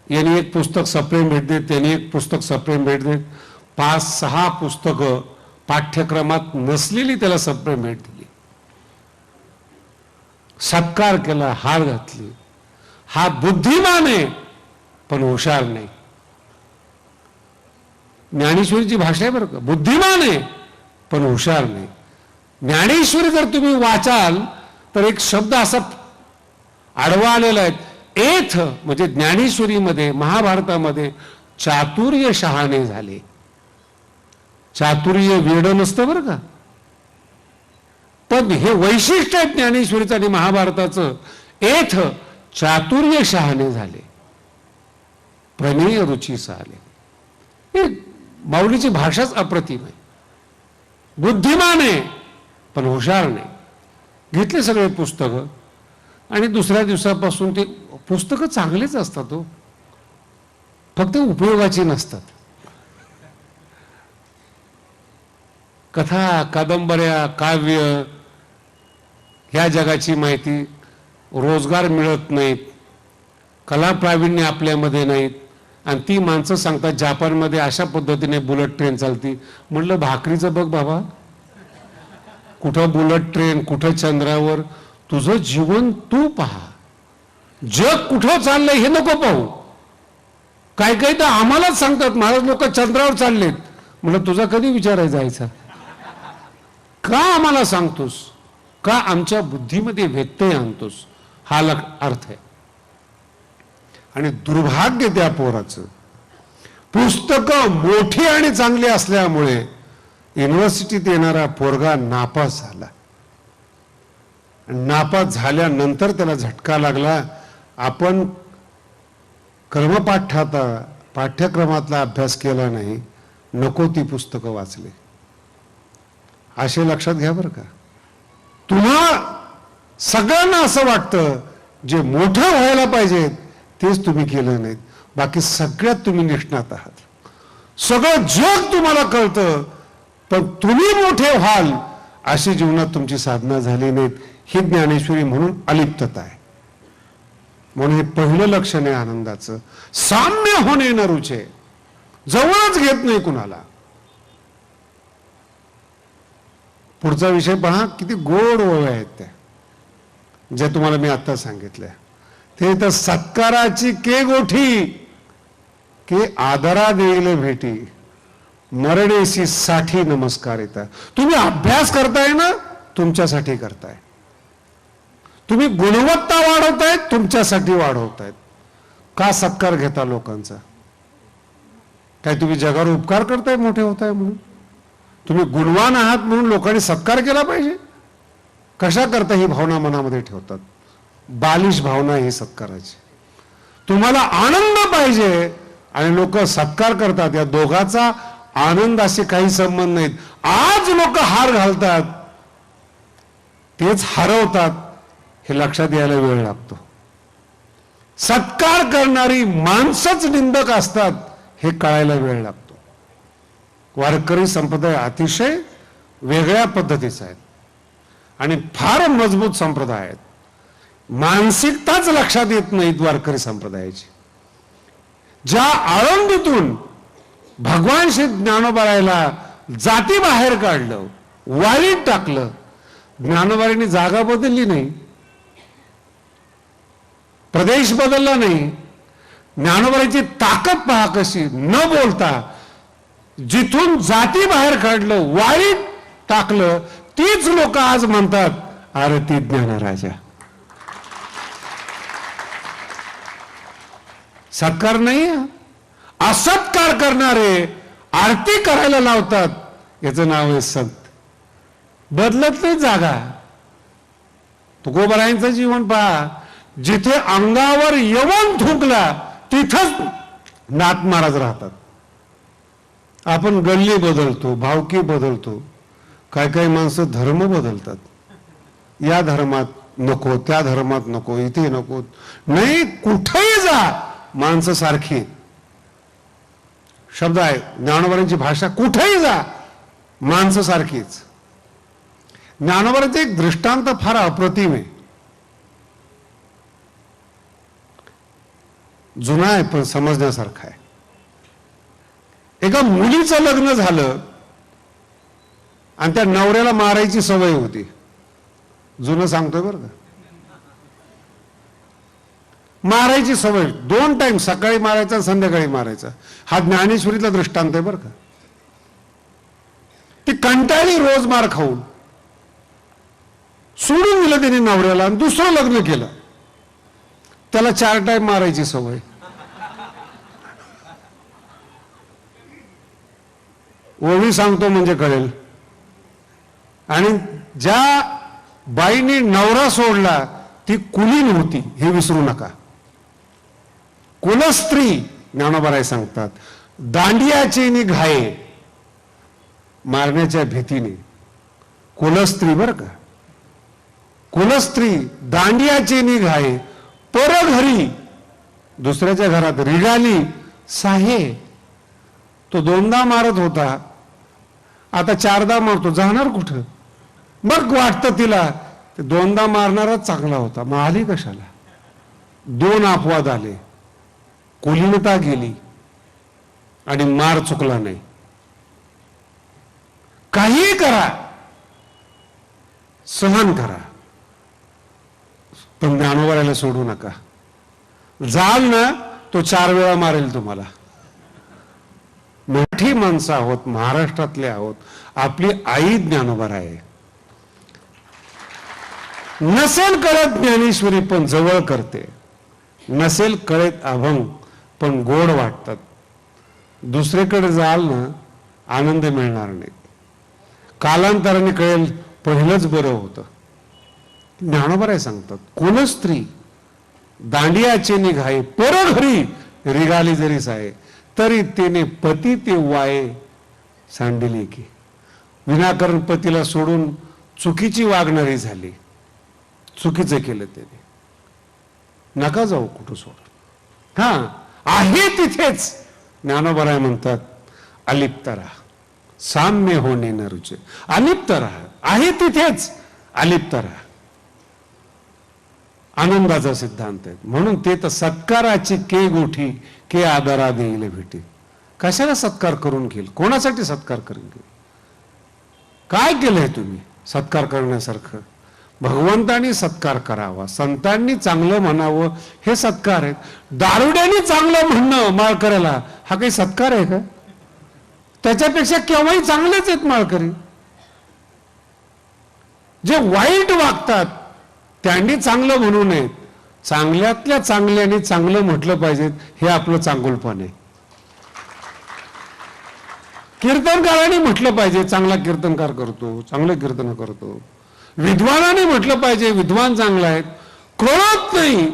Speaker 1: यांनी एक पुस्तक सप्रेम भेट देत, त्यांनी एक पुस्तक सप्रेम भेट देत, 5-6 पुस्तकं पाठ्यक्रमात नसलेली त्याला सप्रेम भेट दिली. सत्कार केला, हार घातली. हा बुद्धिमान आहे पण हुशार नाही. ज्ञानेश्वरीची भाषा आहे बरं का, बुद्धिमान आहे पण हुशार नाही. ज्ञानेश्वरी जर तुम्ही वाचाल तर एक शब्द असा आडवा आलेला आहे, एथ, म्हणजे ज्ञानेश्वरीमध्ये, महाभारतामध्ये चातुर्य शहाणे झाले. चातुर्य वेडं नसतं बरं का, पण हे वैशिष्ट्य आहे ज्ञानेश्वरीचं आणि महाभारताचं. एथ चातुर्य शहाणे झाले, प्रमेय रुची साले. माऊलीची भाषाच अप्रतिम आहे. बुद्धिमान आहे पण हुशार नाही. घेतले सगळे पुस्तकं आणि दुसऱ्या दिवसापासून ते पुस्तकं चांगलेच असतात हो, फक्त उपयोगाची नसतात. कथा, कादंबऱ्या, काव्य, ह्या जगाची माहिती, रोजगार मिळत नाहीत, कला प्रावीण्य आपल्यामध्ये नाहीत. आणि ती माणसं सांगतात जपानमध्ये अशा पद्धतीने बुलेट ट्रेन चालती. म्हणलं भाकरीचं बघ बाबा, कुठं बुलेट ट्रेन, कुठं चंद्रावर. तुझं जीवन तू पहा, जग कुठं चाललंय हे नको पाहू. काय काही तर आम्हालाच सांगतात महाराज लोक चंद्रावर चाललेत. म्हणलं तुझा कधी विचार आहे जायचा? का आम्हाला सांगतोस? का आमच्या बुद्धीमध्ये व्यत्यय आणतोस? हा अर्थ आहे. आणि दुर्भाग्य त्या पोराचं, पुस्तकं मोठी आणि चांगली असल्यामुळे युनिव्हर्सिटीत येणारा पोरगा नापास झाला. नापास झाल्यानंतर त्याला झटका लागला, आपण पाठ्यक्रमातला अभ्यास केला नाही, नको ती पुस्तकं वाचले. असे लक्षात घ्या बरं का. तुम्हा सगळ्यांना असं वाटतं जे मोठं व्हायला पाहिजे तेच तुम्ही केलं नाहीत, बाकी सगळ्यात तुम्ही निष्णात आहात. सगळं जग तुम्हाला कळतं, पण तुम्ही मोठे व्हाल अशी जीवनात तुमची साधना झाली नाहीत. ही ज्ञानेश्वरी म्हणून अलिप्तता आहे. म्हणून हे पहिलं लक्षण आहे आनंदाचं. साम्य होणे न रुचे, जवळच घेत नाही कुणाला. पुढचा विषय पहा, किती गोड ओळ आहेत त्या, जे तुम्हाला मी आता सांगितलंय. ते तर सत्काराची के गोठी, के आदरा देईल भेटी, मरणेसी साठी नमस्कार येतात. तुम्ही अभ्यास करताय ना, तुमच्यासाठी करताय. तुम्ही गुणवत्ता वाढवतायत, तुमच्यासाठी वाढवतायत. का सत्कार घेता लोकांचा? काय तुम्ही जगावर उपकार करताय मोठे होताय म्हणून? तुम्ही गुणवान आहात म्हणून लोकांनी सत्कार केला पाहिजे? कशा करता ही भावना मनामध्ये ठेवतात? बालिश भावना ही सत्काराची. तुम्हाला आनंद पाहिजे आणि लोक सत्कार करतात. या दोघाचा आनंदाशी काही संबंध नाहीत. आज लोक हार घालतात, तेच हरवतात, हे लक्षात यायला वेळ लागतो. सत्कार करणारी माणसंच निंदक असतात, हे कळायला वेळ लागतो. वारकरी संप्रदाय अतिशय वेगळ्या पद्धतीचा आहे आणि फार मजबूत संप्रदाय आहेत. मानसिकताच लक्षात येत नाहीत वारकरी संप्रदायाची. ज्या आळंदीतून भगवान श्री ज्ञानोबारायला जाती बाहेर काढलं, वाळीत टाकलं, ज्ञानोबारांनी जागा बदलली नाही, प्रदेश बदलला नाही. ज्ञानोबारांची ताकद पहा कशी, न बोलता जिथून जाती बाहेर काढलं, वाळीत टाकलं, तीच लोक आज म्हणतात अरे ती ज्ञानराजा. सत्कार नाही, असत्कार करणारे आरती करायला लावतात, याचं नाव आहे संत. बदलत नाही जागा. तुकोबारायांचं जीवन पहा, जिथे अंगावर यवन थुंकला तिथंच नाथ महाराज राहतात. आपण गल्ली बदलतो, भावकी बदलतो, काय काही माणसं धर्म बदलतात. या धर्मात नको, त्या धर्मात नको, इथे नको. नाही, कुठेही जा माणसं सारखी. शब्द आहे ज्ञानोबारांची भाषा, कुठेही जा माणसं सारखीच. ज्ञानोबारांचे एक दृष्टांत फार अप्रतिम आहे, जुना आहे पण समजण्यासारखा आहे. एका मुलीचं लग्न झालं आणि त्या नवऱ्याला मारायची सवय होती. जुनं सांगतोय बरं का. मारायची सवय 2 टाइम, सकाळी मारायचा, संध्याकाळी मारायचा. हा ज्ञानेश्वरीतला दृष्टांत आहे बरं का. ती कंटाळी रोज मार खाऊन, सोडून दिलं त्याने नवऱ्याला आणि दुसरं लग्न केलं. त्याला 4 टाइम मारायची सवय. ओवी सांगतो म्हणजे कळेल. आणि ज्या बाईने नवरा सोडला ती कुलीन होती, हे विसरू नका. कुलस्त्री ज्ञानोबाराय सांगतात. दांडियाची निघाये, मारण्याच्या भीतीने. कुलस्त्री बरं का, कुलस्त्री दांडियाची निघाये, परघरी दुसऱ्याच्या घरात रिगाली साहे. तो 2दा मारत होता, आता 4दा मारतो. जाणार कुठं? मग वाटतं तिला 2दा मारणाराच चांगला होता, मग आली कशाला? 2 अपवाद आले, कुलीनता गेली आणि मार चुकला नाही. काही करा, सहन करा, पण ज्ञानोबारायला सोडू नका. जाल ना तो 4 वेळा मारेल तुम्हाला. मोठी माणसं आहोत, महाराष्ट्रातले आहोत. आपली आई ज्ञानोबाराय आहे. नसेल कळत ज्ञानेश्वरी पण जवळ करते, नसेल कळत अभंग पण गोड वाटतात. दुसरीकडे जाल ना आनंद मिळणार नाही. कालांतराने कळेल पहिलंच बरं होतं. ज्ञानोबा सांगतात, कोण स्त्री दांडियाचे निघाये पर घरी रिगाली जरी साये तरी तिने पती ते वाये सांडिले की. विनाकारण पतीला सोडून चुकीची वागणारी झाली, चुकीचं केलं त्याने. नका जाऊ कुठं सोड. हा आहे तिथेच ज्ञानोबा म्हणतात अलिप्त राहा, साम्य होणे न रुचे. अलिप्त राहा, आहे तिथेच अलिप्त राहा. आनंदाचा सिद्धांत आहे. म्हणून ते तर सत्काराची के गोठी के आदरा देईल भेटी. कशाला सत्कार करून घेईल, कोणासाठी सत्कार करून घेईल, काय केलंय तुम्ही सत्कार करण्यासारखं. भगवंतानी सत्कार करावा, संतांनी चांगलं म्हणावं, हे सत्कार आहेत. दारुड्यानी चांगलं म्हणणं माळकऱ्याला हा काही सत्कार आहे का? त्याच्यापेक्षा केव्हाही चांगलेच आहेत माळकरी. जे वाईट वागतात त्यांनी चांगलं म्हणू नये, चांगल्यातल्या चांगल्याने चांगलं म्हटलं पाहिजे. हे आपलं चांगुलपण आहे. कीर्तनकारांनी म्हटलं पाहिजे चांगला कीर्तनकार करतो, चांगलं कीर्तन करतो. विद्वानाने म्हटलं पाहिजे विद्वान चांगला आहेत. कळत नाही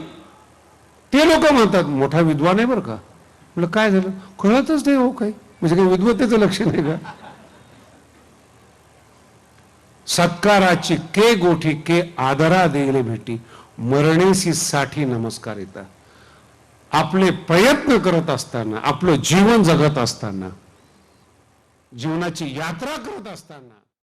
Speaker 1: ते लोक म्हणतात मोठा विद्वान आहे बरं का. म्हटलं काय झालं, कळतच नाही हो काही, म्हणजे काही विद्वत्तेचं लक्षण आहे का? सत्काराची के गोठी के आदरा देईल भेटी मरणेसी साठी नमस्कार येतात. आपले प्रयत्न करत असताना, आपलं जीवन जगत असताना, जीवनाची यात्रा करत असताना